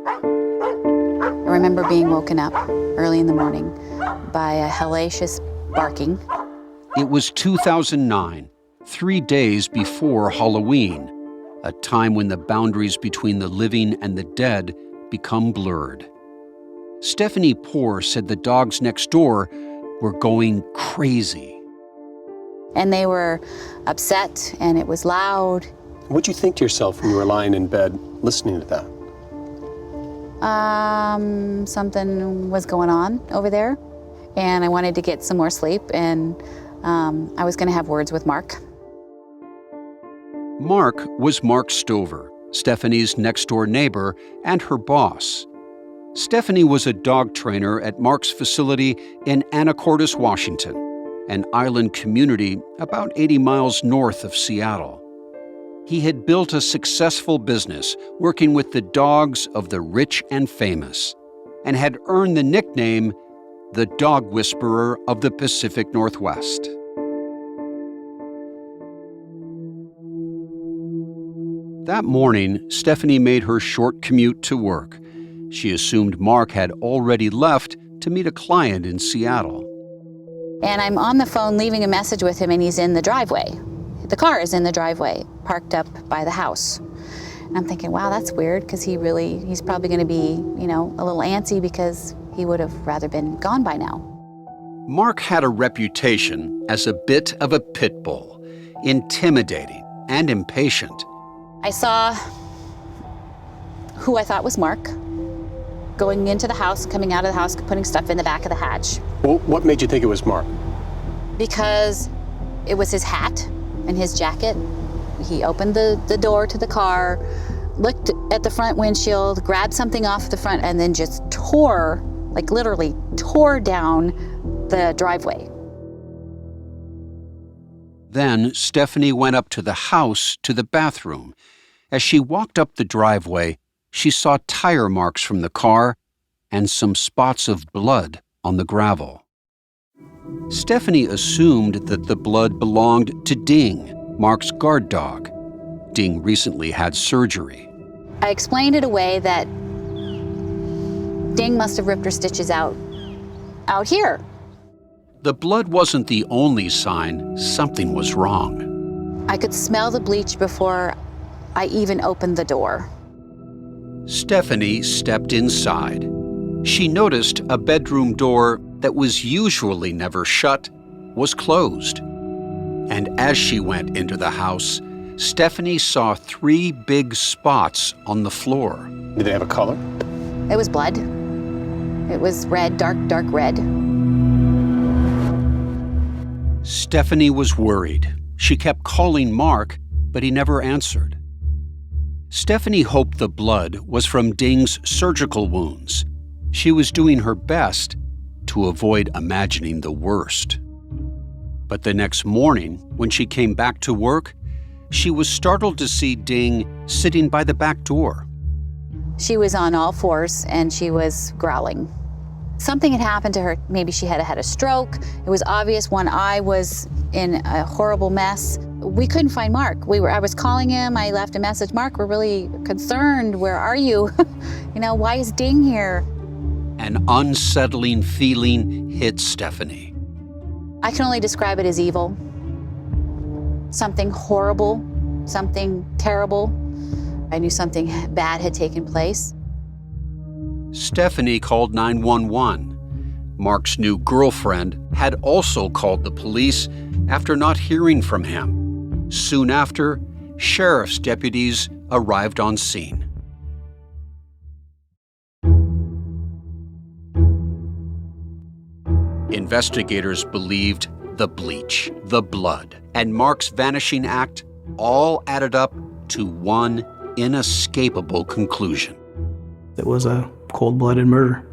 I remember being woken up early in the morning by a hellacious barking. It was 2009, 3 days before Halloween, a time when the boundaries between the living and the dead become blurred. Stephanie Poore said the dogs next door were going crazy. And they were upset, and it was loud. What'd you think to yourself when you were lying in bed listening to that? Something was going on over there, and I wanted to get some more sleep, and I was going to have words with Mark. Mark was Mark Stover, Stephanie's next-door neighbor and her boss. Stephanie was a dog trainer at Mark's facility in Anacortes, Washington, an island community about 80 miles north of Seattle. He had built a successful business working with the dogs of the rich and famous, and had earned the nickname the Dog Whisperer of the Pacific Northwest. That morning, Stephanie made her short commute to work. She assumed Mark had already left to meet a client in Seattle. And I'm on the phone leaving a message with him, and he's in the driveway. The car is in the driveway, parked up by the house. And I'm thinking, wow, that's weird, because he's probably going to be, a little antsy because he would have rather been gone by now. Mark had a reputation as a bit of a pit bull, intimidating and impatient. I saw who I thought was Mark going into the house, coming out of the house, putting stuff in the back of the hatch. Well, what made you think it was Mark? Because it was his hat and his jacket. He opened the door to the car, looked at the front windshield, grabbed something off the front, and then just literally tore down the driveway. Then Stephanie went up to the house to the bathroom. As she walked up the driveway, she saw tire marks from the car and some spots of blood on the gravel. Stephanie assumed that the blood belonged to Ding, Mark's guard dog. Ding recently had surgery. I explained it away that Ding must have ripped her stitches out here. The blood wasn't the only sign something was wrong. I could smell the bleach before I even opened the door. Stephanie stepped inside. She noticed a bedroom door that was usually never shut was closed. And as she went into the house, Stephanie saw 3 big spots on the floor. Did they have a color? It was blood. It was red, dark red. Stephanie was worried. She kept calling Mark, but he never answered. Stephanie hoped the blood was from Ding's surgical wounds. She was doing her best to avoid imagining the worst. But the next morning, when she came back to work, she was startled to see Ding sitting by the back door. She was on all fours, and she was growling. Something had happened to her. Maybe she had had a stroke. It was obvious one eye was in a horrible mess. We couldn't find Mark. I was calling him. I left a message. Mark, we're really concerned. Where are you? Why is Ding here? An unsettling feeling hit Stephanie. I can only describe it as evil. Something horrible, something terrible. I knew something bad had taken place. Stephanie called 911. Mark's new girlfriend had also called the police after not hearing from him. Soon after, sheriff's deputies arrived on scene. Investigators believed the bleach, the blood, and Mark's vanishing act all added up to one inescapable conclusion. It was a cold-blooded murder.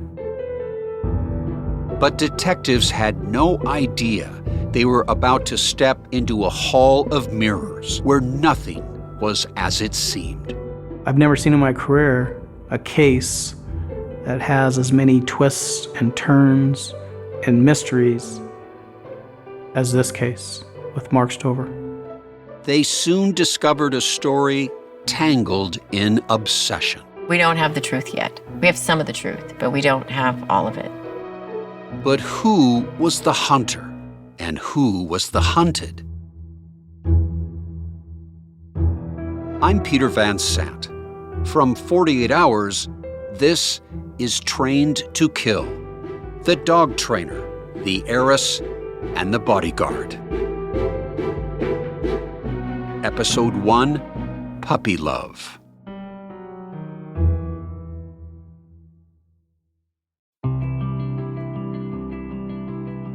But detectives had no idea they were about to step into a hall of mirrors where nothing was as it seemed. I've never seen in my career a case that has as many twists and turns and mysteries as this case with Mark Stover. They soon discovered a story tangled in obsession. We don't have the truth yet. We have some of the truth, but we don't have all of it. But who was the hunter and who was the hunted? I'm Peter Van Sant. From 48 Hours, this is Trained to Kill: The Dog Trainer, the Heiress, and the Bodyguard. Episode 1, Puppy Love.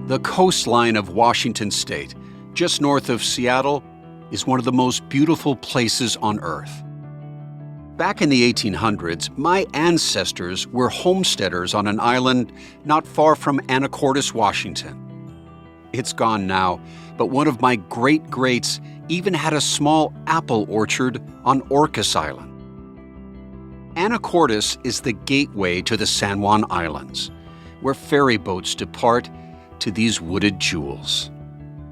The coastline of Washington State, just north of Seattle, is one of the most beautiful places on Earth. Back in the 1800s, my ancestors were homesteaders on an island not far from Anacortes, Washington. It's gone now, but one of my great-greats even had a small apple orchard on Orcas Island. Anacortes is the gateway to the San Juan Islands, where ferry boats depart to these wooded jewels.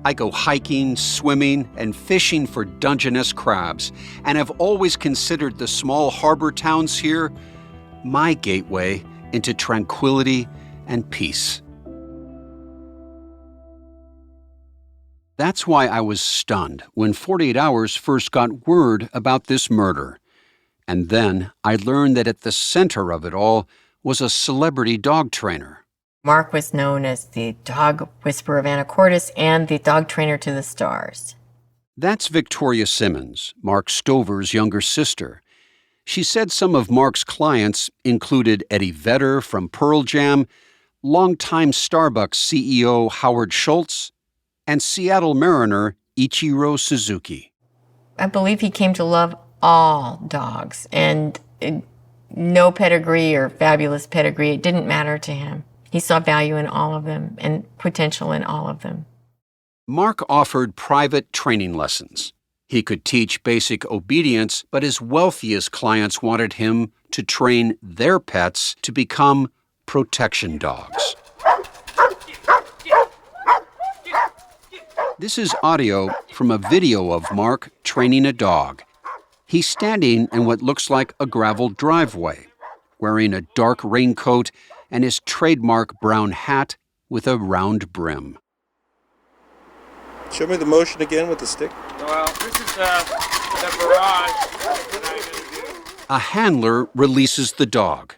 I go hiking, swimming, and fishing for Dungeness crabs, and have always considered the small harbor towns here my gateway into tranquility and peace. That's why I was stunned when 48 Hours first got word about this murder. And then I learned that at the center of it all was a celebrity dog trainer. Mark was known as the dog whisperer of Anacortes and the dog trainer to the stars. That's Victoria Simmons, Mark Stover's younger sister. She said some of Mark's clients included Eddie Vedder from Pearl Jam, longtime Starbucks CEO Howard Schultz, and Seattle Mariner Ichiro Suzuki. I believe he came to love all dogs, and no pedigree or fabulous pedigree, it didn't matter to him. He saw value in all of them and potential in all of them. Mark offered private training lessons. He could teach basic obedience, but his wealthiest clients wanted him to train their pets to become protection dogs. This is audio from a video of Mark training a dog. He's standing in what looks like a gravel driveway, wearing a dark raincoat and his trademark brown hat with a round brim. Show me the motion again with the stick. Well, this is the barrage. A handler releases the dog.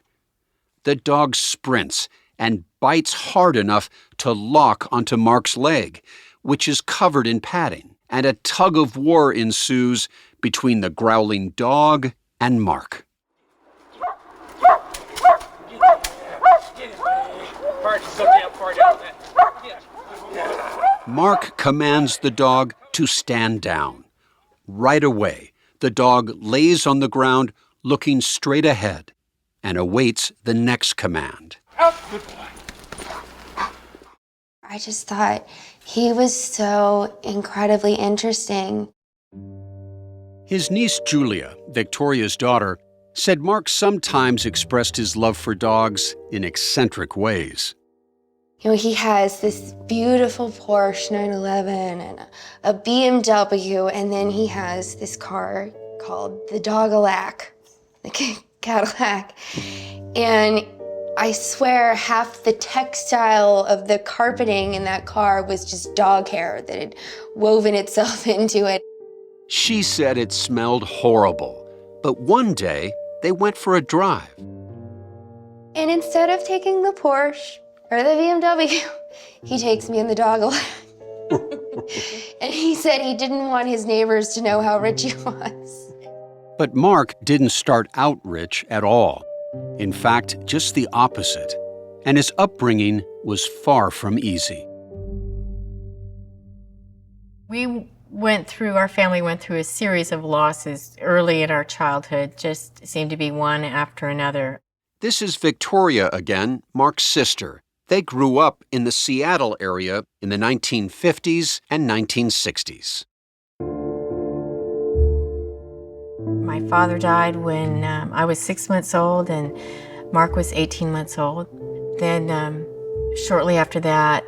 The dog sprints and bites hard enough to lock onto Mark's leg, which is covered in padding, and a tug of war ensues between the growling dog and Mark. Mark commands the dog to stand down. Right away, the dog lays on the ground looking straight ahead and awaits the next command. I just thought he was so incredibly interesting. His niece Julia, Victoria's daughter, said Mark sometimes expressed his love for dogs in eccentric ways. You know, he has this beautiful Porsche 911 and a BMW, and then he has this car called the Dog-a-lack, the Cadillac. And I swear half the textile of the carpeting in that car was just dog hair that had woven itself into it. She said it smelled horrible, but one day they went for a drive. And instead of taking the Porsche or the BMW, he takes me in the Dog-a-lack. And he said he didn't want his neighbors to know how rich he was. But Mark didn't start out rich at all. In fact, just the opposite. And his upbringing was far from easy. Our family went through a series of losses early in our childhood, just seemed to be one after another. This is Victoria again, Mark's sister. They grew up in the Seattle area in the 1950s and 1960s. My father died when I was 6 months old and Mark was 18 months old. Then shortly after that,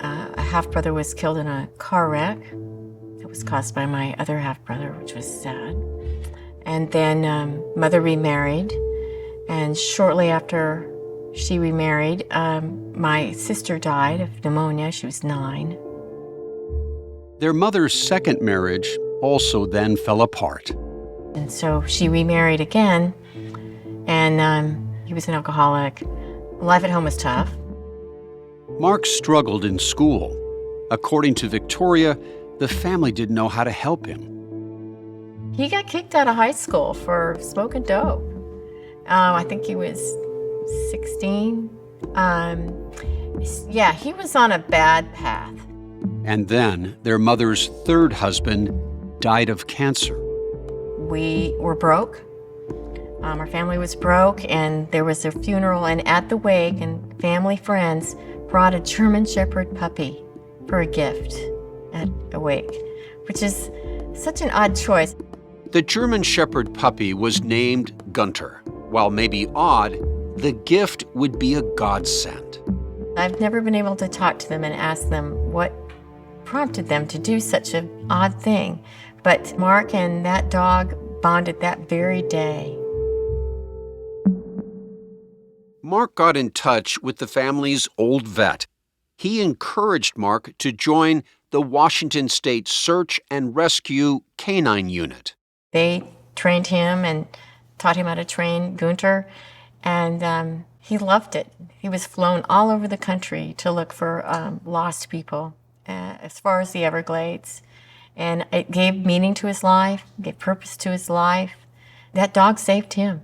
a half-brother was killed in a car wreck that was caused by my other half-brother, which was sad. And then mother remarried, And shortly after she remarried, my sister died of pneumonia. She was 9. Their mother's second marriage also then fell apart. And so she remarried again, and he was an alcoholic. Life at home was tough. Mark struggled in school. According to Victoria, the family didn't know how to help him. He got kicked out of high school for smoking dope. I think he was 16. Yeah, he was on a bad path. And then their mother's third husband died of cancer. We were broke. Our family was broke, and there was a funeral, and at the wake, and family friends brought a German Shepherd puppy for a gift at a wake, which is such an odd choice. The German Shepherd puppy was named Gunter. While maybe odd, the gift would be a godsend. I've never been able to talk to them and ask them what prompted them to do such an odd thing. But Mark and that dog bonded that very day. Mark got in touch with the family's old vet. He encouraged Mark to join the Washington State Search and Rescue Canine Unit. They trained him and taught him how to train Gunter, and he loved it. He was flown all over the country to look for lost people, as far as the Everglades. And it gave meaning to his life, gave purpose to his life. That dog saved him.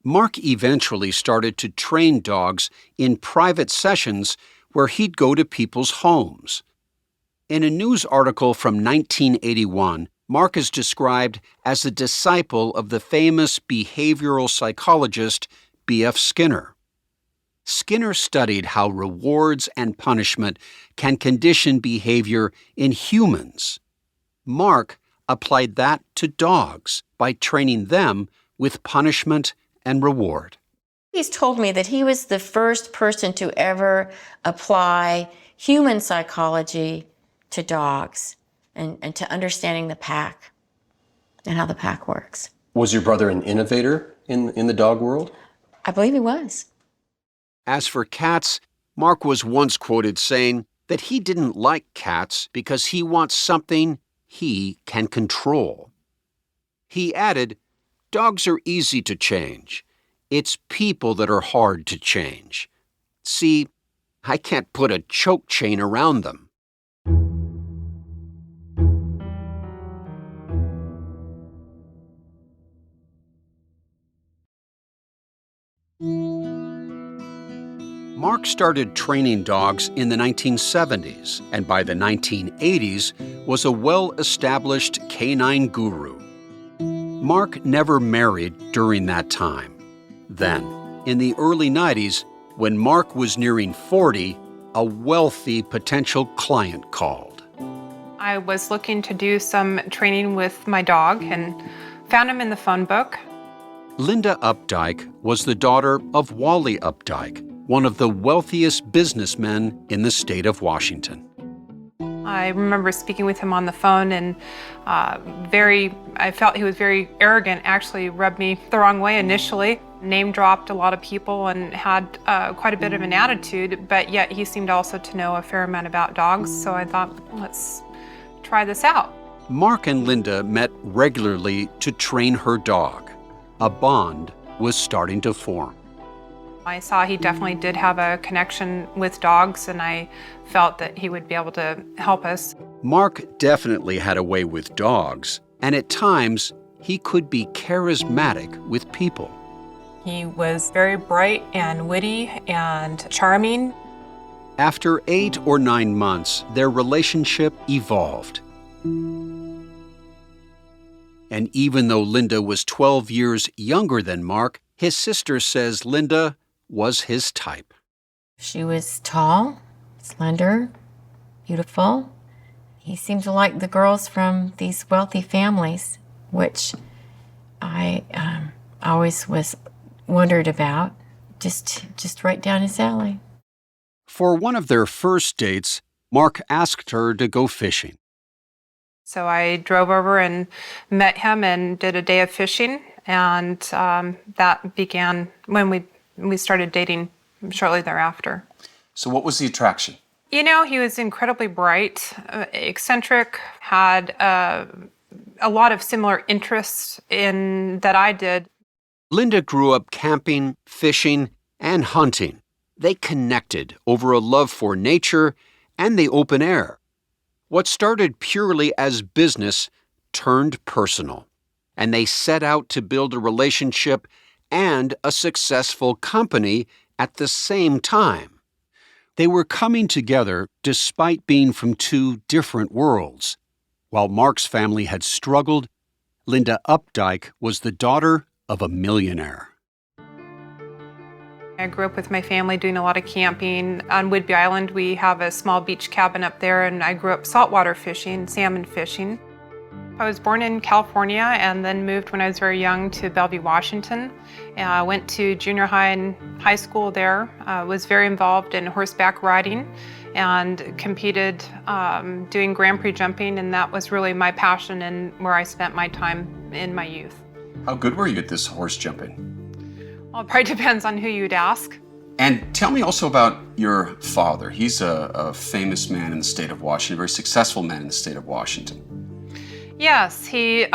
Mark eventually started to train dogs in private sessions where he'd go to people's homes. In a news article from 1981, Mark is described as a disciple of the famous behavioral psychologist B.F. Skinner. Skinner studied how rewards and punishment can condition behavior in humans. Mark applied that to dogs by training them with punishment and reward. He's told me that he was the first person to ever apply human psychology to dogs and to understanding the pack and how the pack works. Was your brother an innovator in the dog world? I believe he was. As for cats, Mark was once quoted saying that he didn't like cats because he wants something he can control. He added, "Dogs are easy to change. It's people that are hard to change. See, I can't put a choke chain around them." Mark started training dogs in the 1970s, and by the 1980s was a well-established canine guru. Mark never married during that time. Then, in the early 90s, when Mark was nearing 40, a wealthy potential client called. I was looking to do some training with my dog and found him in the phone book. Linda Opdycke was the daughter of Wally Opdycke, one of the wealthiest businessmen in the state of Washington. I remember speaking with him on the phone, and I felt he was very arrogant, actually rubbed me the wrong way initially. Name dropped a lot of people and had quite a bit of an attitude, but yet he seemed also to know a fair amount about dogs, so I thought, let's try this out. Mark and Linda met regularly to train her dog. A bond was starting to form. I saw he definitely did have a connection with dogs, and I felt that he would be able to help us. Mark definitely had a way with dogs, and at times he could be charismatic with people. He was very bright and witty and charming. After 8 or 9 months, their relationship evolved. And even though Linda was 12 years younger than Mark, his sister says Linda was his type. She was tall, slender, beautiful. He seemed to like the girls from these wealthy families, which I always was wondered about. Just right down his alley. For one of their first dates, Mark asked her to go fishing. So I drove over and met him and did a day of fishing. And that began when we started dating shortly thereafter. So what was the attraction? You know, he was incredibly bright, eccentric, had a lot of similar interests in that I did. Linda grew up camping, fishing, and hunting. They connected over a love for nature and the open air. What started purely as business turned personal, and they set out to build a relationship and a successful company at the same time. They were coming together despite being from two different worlds. While Mark's family had struggled, Linda Opdycke was the daughter of a millionaire. I grew up with my family doing a lot of camping. On Whidbey Island, we have a small beach cabin up there, and I grew up saltwater fishing, salmon fishing. I was born in California and then moved when I was very young to Bellevue, Washington. I went to junior high and high school there, was very involved in horseback riding and competed doing Grand Prix jumping, and that was really my passion and where I spent my time in my youth. How good were you at this horse jumping? Well, it probably depends on who you'd ask. And tell me also about your father. He's a famous man in the state of Washington, a very successful man in the state of Washington. Yes, he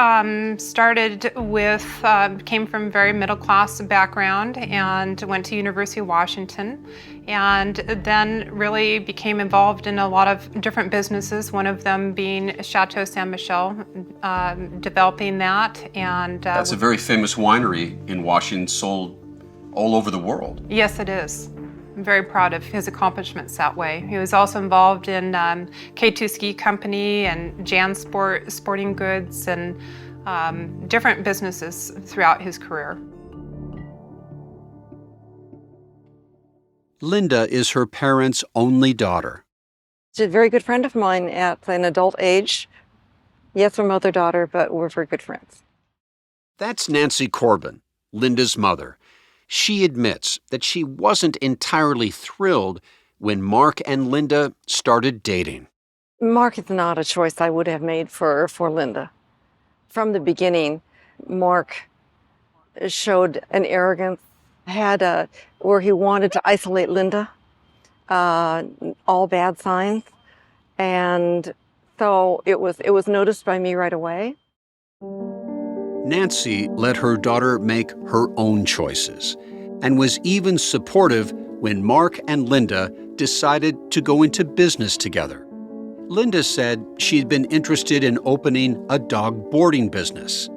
started with, came from very middle-class background and went to University of Washington, and then really became involved in a lot of different businesses, one of them being Chateau Saint Michel, developing that. And that's a very famous winery in Washington, sold all over the world. Yes, it is. I'm very proud of his accomplishments that way. He was also involved in K2 Ski Company and Jan Sporting Goods and different businesses throughout his career. Linda is her parents' only daughter. She's a very good friend of mine at an adult age. Yes, we're mother-daughter, but we're very good friends. That's Nancy Corbin, Linda's mother. She admits that she wasn't entirely thrilled when Mark and Linda started dating. Mark is not a choice I would have made for Linda. From the beginning, Mark showed an arrogance, had where he wanted to isolate Linda, all bad signs, and so it was noticed by me right away. Nancy let her daughter make her own choices and was even supportive when Mark and Linda decided to go into business together. Linda said she'd been interested in opening a dog boarding business.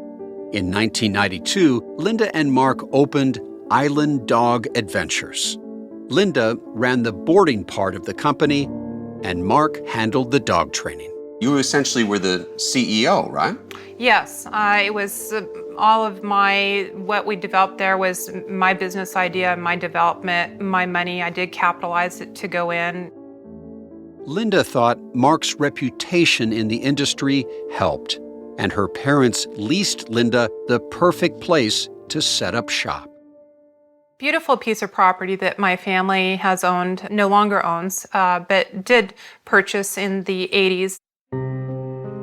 In 1992, Linda and Mark opened Island Dog Adventures. Linda ran the boarding part of the company, and Mark handled the dog training. You essentially were the CEO, right? Yes, it was all of what we developed there was my business idea, my development, my money. I did capitalize it to go in. Linda thought Mark's reputation in the industry helped, and her parents leased Linda the perfect place to set up shop. Beautiful piece of property that my family has owned, no longer owns, but did purchase in the 80s.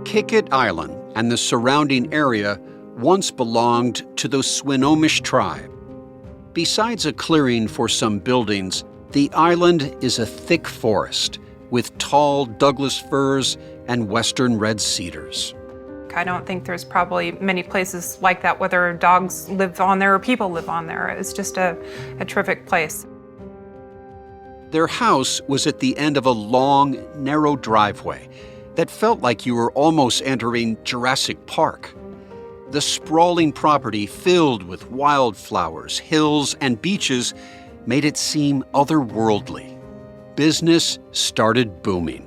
Kickett Island and the surrounding area once belonged to the Swinomish tribe. Besides a clearing for some buildings, the island is a thick forest with tall Douglas firs and western red cedars. I don't think there's probably many places like that, whether dogs live on there or people live on there. It's just a terrific place. Their house was at the end of a long, narrow driveway that felt like you were almost entering Jurassic Park. The sprawling property filled with wildflowers, hills, and beaches made it seem otherworldly. Business started booming.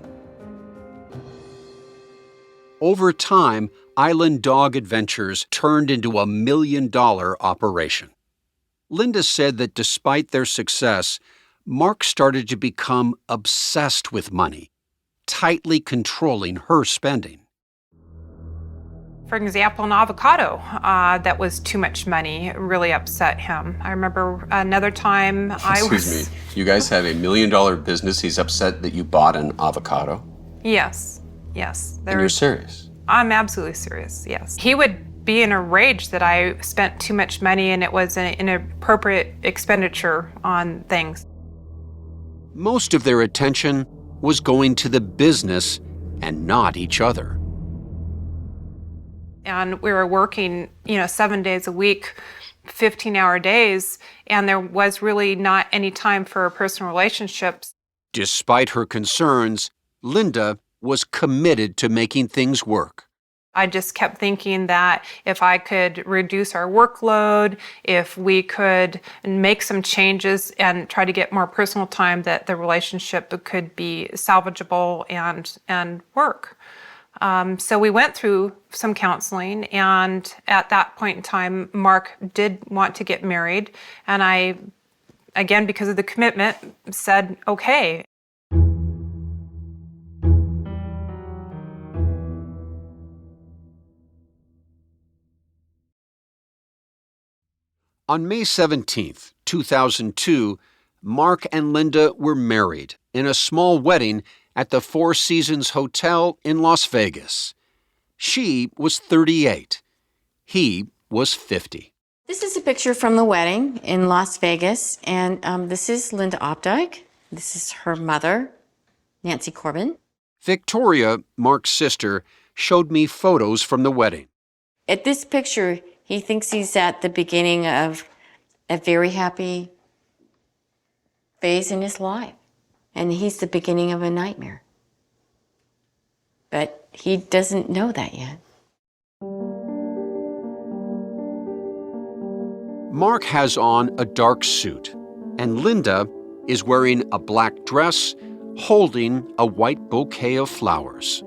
Over time, Island Dog Adventures turned into $1 million operation. Linda said that despite their success, Mark started to become obsessed with money, tightly controlling her spending. For example, an avocado that was too much money really upset him. I remember another time Excuse me, you guys have $1 million business. He's upset that you bought an avocado? Yes. And you're serious? I'm absolutely serious, yes. He would be in a rage that I spent too much money and it was an inappropriate expenditure on things. Most of their attention was going to the business and not each other. And we were working, 7 days a week, 15-hour days, and there was really not any time for personal relationships. Despite her concerns, Linda was committed to making things work. I just kept thinking that if I could reduce our workload, if we could make some changes and try to get more personal time, that the relationship could be salvageable and work. So we went through some counseling, and at that point in time, Mark did want to get married, and I, again, because of the commitment, said, okay. On May 17, 2002, Mark and Linda were married in a small wedding at the Four Seasons Hotel in Las Vegas. She was 38. He was 50. This is a picture from the wedding in Las Vegas, and this is Linda Opdycke. This is her mother, Nancy Corbin. Victoria, Mark's sister, showed me photos from the wedding. At this picture, he thinks he's at the beginning of a very happy phase in his life, and he's the beginning of a nightmare. But he doesn't know that yet. Mark has on a dark suit, and Linda is wearing a black dress, holding a white bouquet of flowers.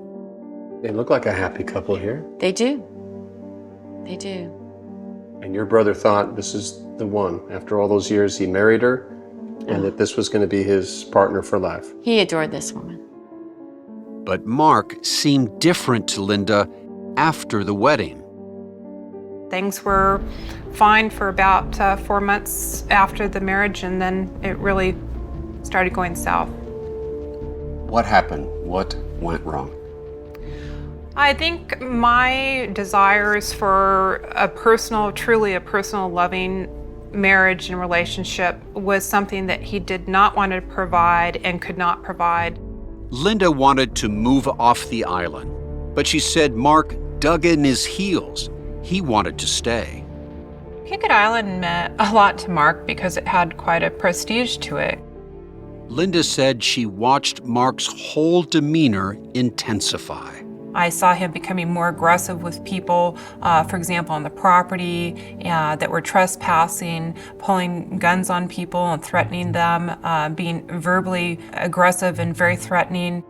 They look like a happy couple here. They do. They do. And your brother thought this is the one. After all those years, he married her, and that this was going to be his partner for life. He adored this woman. But Mark seemed different to Linda after the wedding. Things were fine for about 4 months after the marriage, and then it really started going south. What happened? What went wrong? I think my desires for truly a personal, loving marriage and relationship was something that he did not want to provide and could not provide. Linda wanted to move off the island, but she said Mark dug in his heels. He wanted to stay. Picket Island meant a lot to Mark because it had quite a prestige to it. Linda said she watched Mark's whole demeanor intensify. I saw him becoming more aggressive with people, for example, on the property that were trespassing, pulling guns on people and threatening them, being verbally aggressive and very threatening.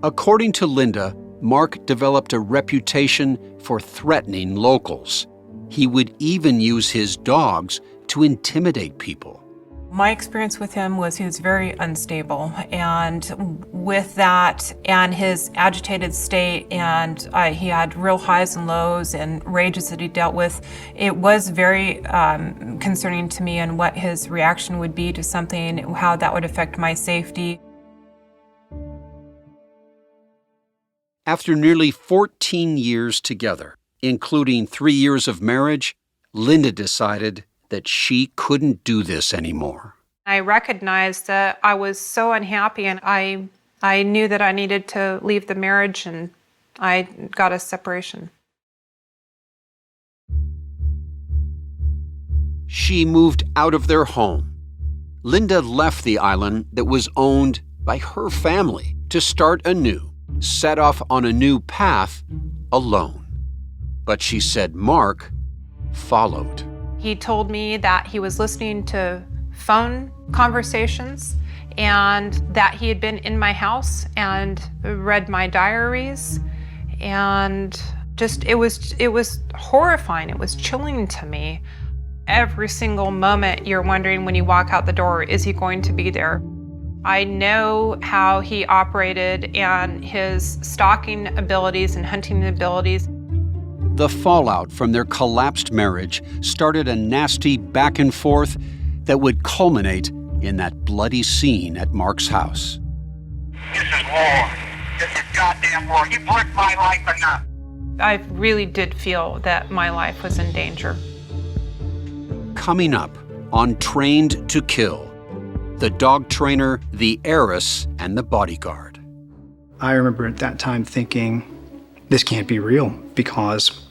According to Linda, Mark developed a reputation for threatening locals. He would even use his dogs to intimidate people. My experience with him was he was very unstable, and with that and his agitated state, and he had real highs and lows and rages that he dealt with, it was very concerning to me and what his reaction would be to something, how that would affect my safety. After nearly 14 years together, including 3 years of marriage, Linda decided that she couldn't do this anymore. I recognized that I was so unhappy, and I knew that I needed to leave the marriage, and I got a separation. She moved out of their home. Linda left the island that was owned by her family to start anew, set off on a new path alone. But she said Mark followed. He told me that he was listening to phone conversations and that he had been in my house and read my diaries, and just it was horrifying. It was chilling to me. Every single moment you're wondering when you walk out the door, is he going to be there? I know how he operated and his stalking abilities and hunting abilities. The fallout from their collapsed marriage started a nasty back and forth that would culminate in that bloody scene at Mark's house. This is war. This is goddamn war. You put my life enough. I really did feel that my life was in danger. Coming up on Trained to Kill, the dog trainer, the heiress, and the bodyguard. I remember at that time thinking, this can't be real, because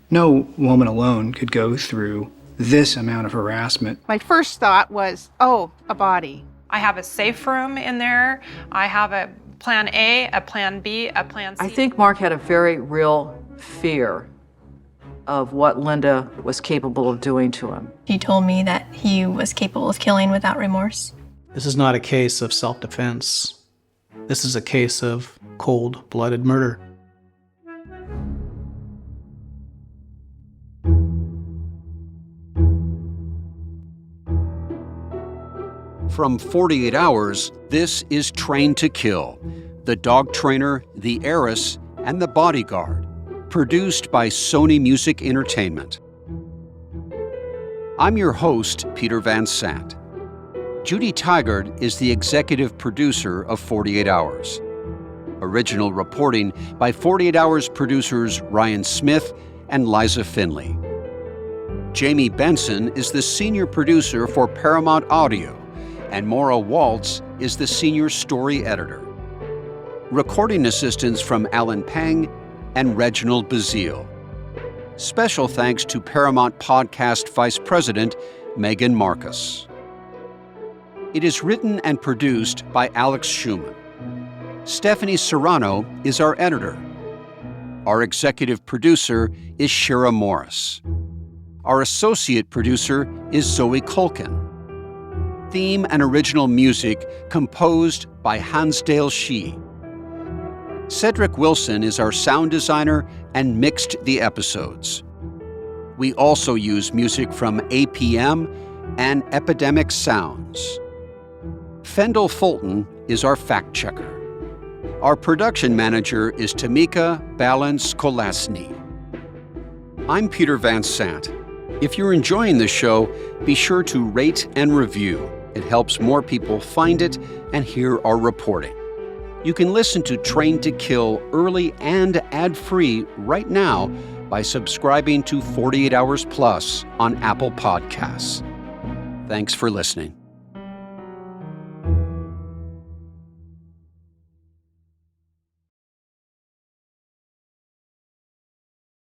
no woman alone could go through this amount of harassment. My first thought was, oh, a body. I have a safe room in there. I have a plan A, a plan B, a plan C. I think Mark had a very real fear of what Linda was capable of doing to him. He told me that he was capable of killing without remorse. This is not a case of self-defense. This is a case of cold-blooded murder. From 48 Hours, this is Trained to Kill, the dog trainer, the heiress, and the bodyguard, produced by Sony Music Entertainment. I'm your host, Peter Van Sant. Judy Tigard is the executive producer of 48 Hours. Original reporting by 48 Hours producers Ryan Smith and Liza Finley. Jamie Benson is the senior producer for Paramount Audio, and Maura Waltz is the senior story editor. Recording assistance from Alan Pang and Reginald Bazile. Special thanks to Paramount Podcast Vice President Megan Marcus. It is written and produced by Alex Schumann. Stephanie Serrano is our editor. Our executive producer is Shira Morris. Our associate producer is Zoe Culkin. Theme and original music composed by Hansdale Shee. Cedric Wilson is our sound designer and mixed the episodes. We also use music from APM and Epidemic Sounds. Fendel Fulton is our fact checker. Our production manager is Tamika Balance-Kolasny. I'm Peter Van Sant. If you're enjoying the show, be sure to rate and review. It helps more people find it and hear our reporting. You can listen to Trained to Kill early and ad-free right now by subscribing to 48 Hours Plus on Apple Podcasts. Thanks for listening.